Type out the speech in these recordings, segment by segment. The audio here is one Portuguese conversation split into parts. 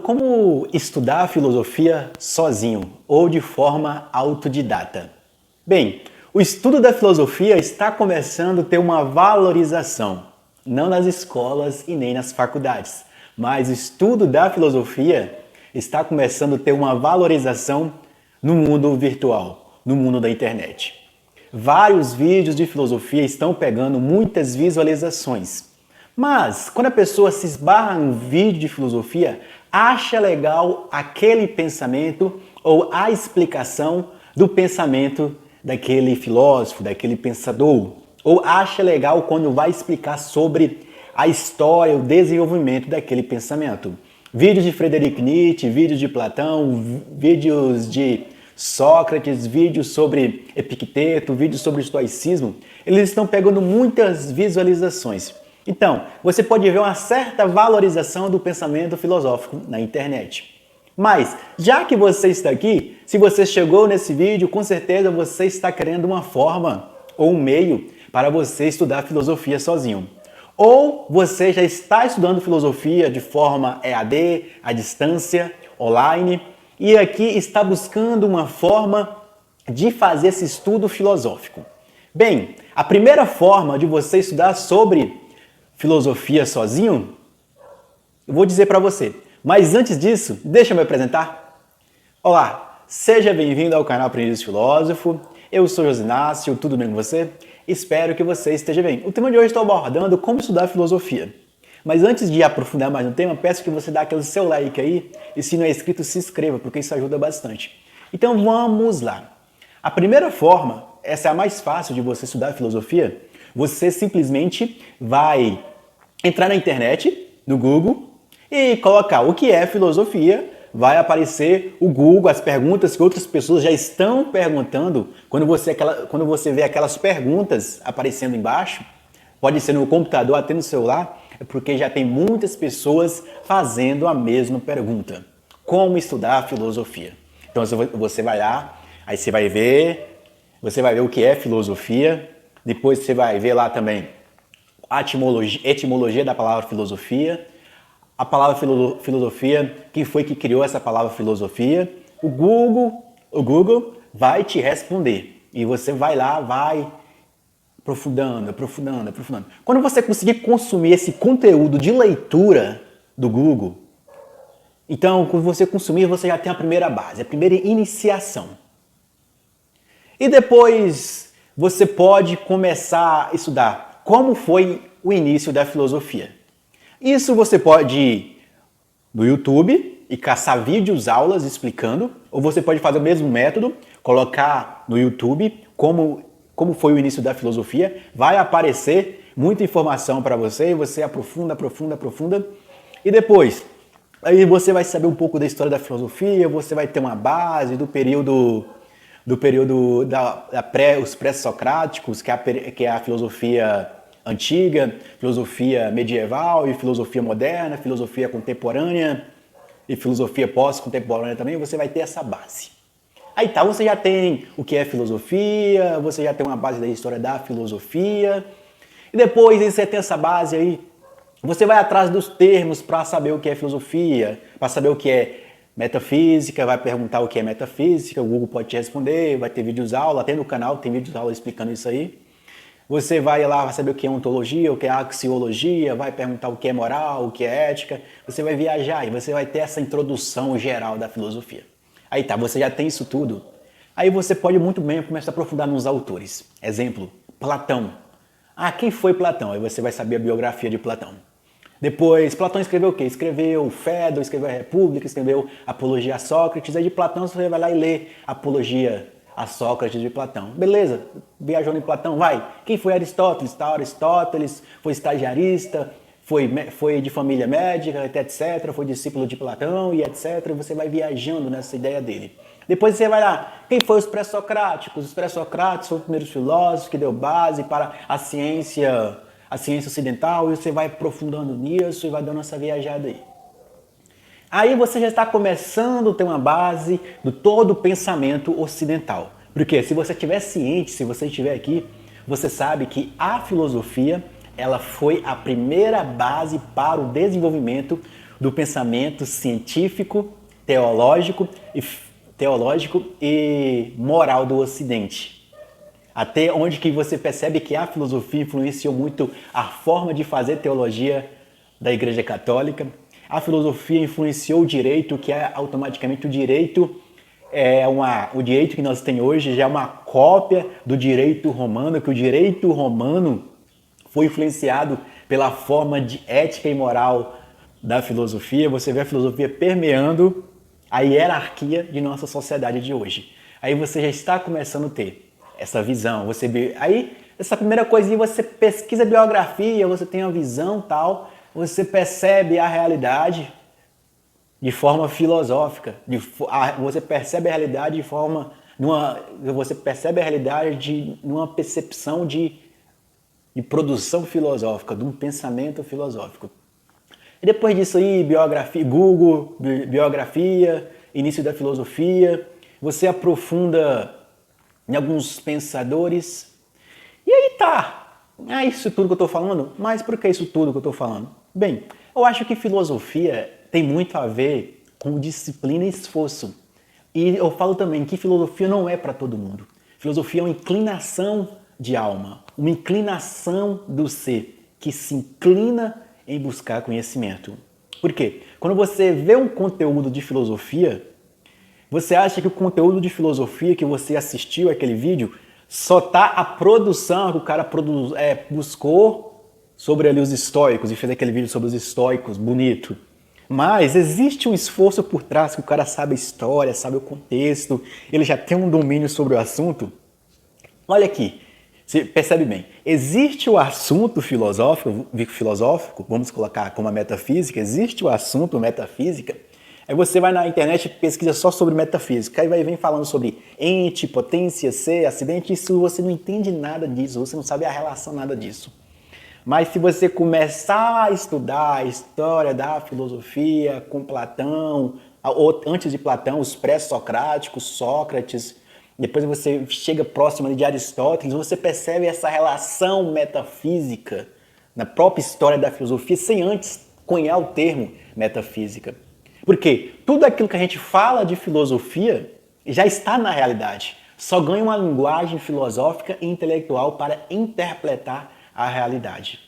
Como estudar a filosofia sozinho ou de forma autodidata? Bem, o estudo da filosofia está começando a ter uma valorização, não nas escolas e nem nas faculdades, mas o estudo da filosofia está começando a ter uma valorização no mundo virtual, no mundo da internet. Vários vídeos de filosofia estão pegando muitas visualizações. Mas, quando a pessoa se esbarra em um vídeo de filosofia, acha legal aquele pensamento ou a explicação do pensamento daquele filósofo, daquele pensador. Ou acha legal quando vai explicar sobre a história, o desenvolvimento daquele pensamento. Vídeos de Friedrich Nietzsche, vídeos de Platão, vídeos de Sócrates, vídeos sobre Epicteto, vídeos sobre o estoicismo, eles estão pegando muitas visualizações. Então, você pode ver uma certa valorização do pensamento filosófico na internet. Mas, já que você está aqui, se você chegou nesse vídeo, com certeza você está querendo uma forma ou um meio para você estudar filosofia sozinho. Ou você já está estudando filosofia de forma EAD, à distância, online, e aqui está buscando uma forma de fazer esse estudo filosófico. Bem, a primeira forma de você estudar sobre filosofia sozinho, eu vou dizer para você. Mas antes disso, deixa eu me apresentar. Olá, seja bem-vindo ao canal Aprendiz Filósofo. Eu sou Josinácio, tudo bem com você? Espero que você esteja bem. O tema de hoje estou abordando como estudar filosofia. Mas antes de aprofundar mais no tema, peço que você dê aquele seu like aí e se não é inscrito, se inscreva, porque isso ajuda bastante. Então vamos lá. A primeira forma, essa é a mais fácil de você estudar filosofia, você simplesmente vai entrar na internet, no Google, e colocar o que é filosofia. Vai aparecer o Google, as perguntas que outras pessoas já estão perguntando. Quando você vê aquelas perguntas aparecendo embaixo, pode ser no computador, até no celular, é porque já tem muitas pessoas fazendo a mesma pergunta. Como estudar filosofia? Então você vai lá, aí você vai ver o que é filosofia. Depois você vai ver lá também a etimologia da palavra filosofia, a palavra filosofia, quem foi que criou essa palavra filosofia. O Google vai te responder e você vai lá, vai aprofundando. Quando você conseguir consumir esse conteúdo de leitura do Google, então quando você consumir, você já tem a primeira base, a primeira iniciação. E depois você pode começar a estudar como foi o início da filosofia. Isso você pode ir no YouTube e caçar vídeos, aulas explicando, ou você pode fazer o mesmo método, colocar no YouTube como foi o início da filosofia, vai aparecer muita informação para você e você aprofunda, e depois aí você vai saber um pouco da história da filosofia, você vai ter uma base do período os pré-socráticos, que é a filosofia antiga, filosofia medieval e filosofia moderna, filosofia contemporânea e filosofia pós-contemporânea também. Você vai ter essa base. Aí tá, você já tem o que é filosofia, você já tem uma base da história da filosofia, e depois você tem essa base aí, você vai atrás dos termos para saber o que é filosofia, para saber o que é metafísica, vai perguntar o que é metafísica, o Google pode te responder, vai ter vídeos aula, até no canal tem vídeos aula explicando isso aí. Você vai lá, vai saber o que é ontologia, o que é axiologia, vai perguntar o que é moral, o que é ética, você vai viajar e você vai ter essa introdução geral da filosofia. Aí tá, você já tem isso tudo. Aí você pode muito bem começar a aprofundar nos autores. Exemplo, Platão. Ah, quem foi Platão? Aí você vai saber a biografia de Platão. Depois, Platão escreveu o quê? Escreveu Fedro, escreveu a República, escreveu Apologia a Sócrates. Aí de Platão você vai lá e lê Apologia a Sócrates de Platão. Beleza, viajou em Platão, vai. Quem foi Aristóteles? Tá, Aristóteles foi estagiarista, foi de família médica, etc. Foi discípulo de Platão e etc. Você vai viajando nessa ideia dele. Depois você vai lá, quem foi os pré-socráticos? Os pré-socráticos foram os primeiros filósofos que deu base para a ciência ocidental, e você vai aprofundando nisso e vai dando essa viajada aí. Aí você já está começando a ter uma base do todo o pensamento ocidental. Porque se você estiver ciente, se você estiver aqui, você sabe que a filosofia ela foi a primeira base para o desenvolvimento do pensamento científico, teológico e moral do Ocidente. Até onde que você percebe que a filosofia influenciou muito a forma de fazer teologia da Igreja Católica. A filosofia influenciou o direito, que é automaticamente o direito o direito que nós temos hoje já é uma cópia do direito romano, que o direito romano foi influenciado pela forma de ética e moral da filosofia. Você vê a filosofia permeando a hierarquia de nossa sociedade de hoje. Aí você já está começando a ter essa visão. Aí, essa primeira coisinha, você pesquisa biografia, você tem uma visão tal, você percebe a realidade de forma filosófica. Você percebe a realidade você percebe a realidade numa percepção de produção filosófica, de um pensamento filosófico. E depois disso aí, Google, biografia, início da filosofia, você aprofunda em alguns pensadores. E aí tá. É isso tudo que eu estou falando? Mas por que isso tudo que eu estou falando? Bem, eu acho que filosofia tem muito a ver com disciplina e esforço. E eu falo também que filosofia não é para todo mundo. Filosofia é uma inclinação de alma, uma inclinação do ser, que se inclina em buscar conhecimento. Por quê? Quando você vê um conteúdo de filosofia, você acha que o conteúdo de filosofia que você assistiu aquele vídeo só tá a produção que o cara buscou sobre ali os estoicos e fez aquele vídeo sobre os estoicos, bonito. Mas existe um esforço por trás que o cara sabe a história, sabe o contexto, ele já tem um domínio sobre o assunto. Olha aqui, você percebe bem, existe o assunto filosófico, vamos colocar como a metafísica, existe o assunto metafísica. Aí você vai na internet e pesquisa só sobre metafísica, aí vem falando sobre ente, potência, ser, acidente, isso você não entende nada disso, você não sabe a relação nada disso. Mas se você começar a estudar a história da filosofia com Platão, antes de Platão, os pré-socráticos, Sócrates, depois você chega próximo de Aristóteles, você percebe essa relação metafísica na própria história da filosofia, sem antes cunhar o termo metafísica. Porque tudo aquilo que a gente fala de filosofia já está na realidade. Só ganha uma linguagem filosófica e intelectual para interpretar a realidade.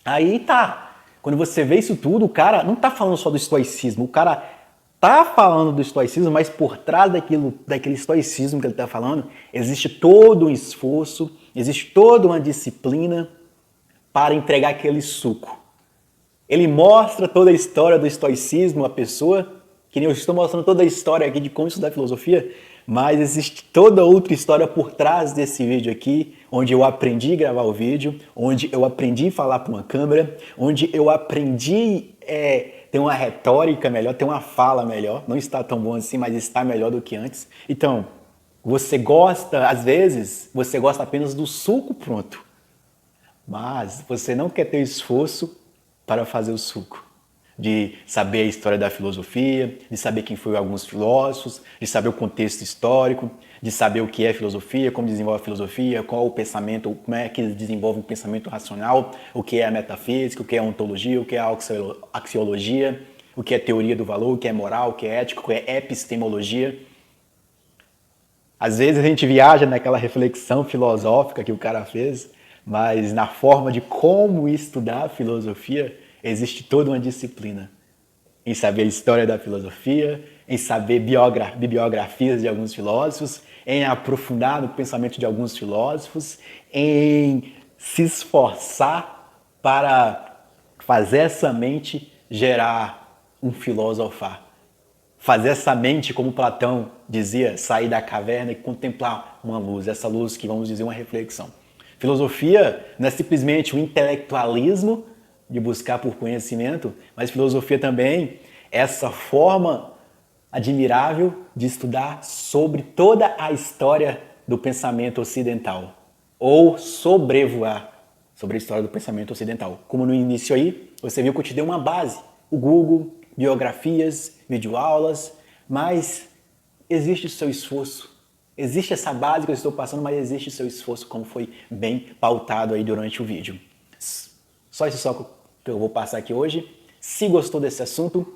Aí tá. Quando você vê isso tudo, o cara não tá falando só do estoicismo. O cara tá falando do estoicismo, mas por trás daquele estoicismo que ele tá falando, existe todo um esforço, existe toda uma disciplina para entregar aquele suco. Ele mostra toda a história do estoicismo, a pessoa, que nem eu estou mostrando toda a história aqui de como estudar filosofia, mas existe toda outra história por trás desse vídeo aqui, onde eu aprendi a gravar o vídeo, onde eu aprendi a falar para uma câmera, onde eu aprendi ter uma retórica melhor, ter uma fala melhor. Não está tão bom assim, mas está melhor do que antes. Então, às vezes, você gosta apenas do suco pronto, mas você não quer ter esforço para fazer o suco. De saber a história da filosofia, de saber quem foram alguns filósofos, de saber o contexto histórico, de saber o que é filosofia, como desenvolve a filosofia, qual o pensamento, como é que eles desenvolvem o pensamento racional, o que é a metafísica, o que é a ontologia, o que é a axiologia, o que é teoria do valor, o que é moral, o que é ética, o que é epistemologia. Às vezes a gente viaja naquela reflexão filosófica que o cara fez, mas na forma de como estudar a filosofia, existe toda uma disciplina em saber a história da filosofia, em saber biografias de alguns filósofos, em aprofundar no pensamento de alguns filósofos, em se esforçar para fazer essa mente gerar um filosofar. Fazer essa mente, como Platão dizia, sair da caverna e contemplar uma luz, essa luz que vamos dizer uma reflexão. Filosofia não é simplesmente o intelectualismo de buscar por conhecimento, mas filosofia também é essa forma admirável de estudar sobre toda a história do pensamento ocidental, ou sobrevoar sobre a história do pensamento ocidental. Como no início aí, você viu que eu te dei uma base, o Google, biografias, videoaulas, mas existe o seu esforço. Existe essa base que eu estou passando, mas existe o seu esforço, como foi bem pautado aí durante o vídeo. Só isso que eu vou passar aqui hoje. Se gostou desse assunto,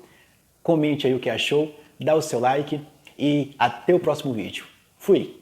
comente aí o que achou, dá o seu like e até o próximo vídeo. Fui!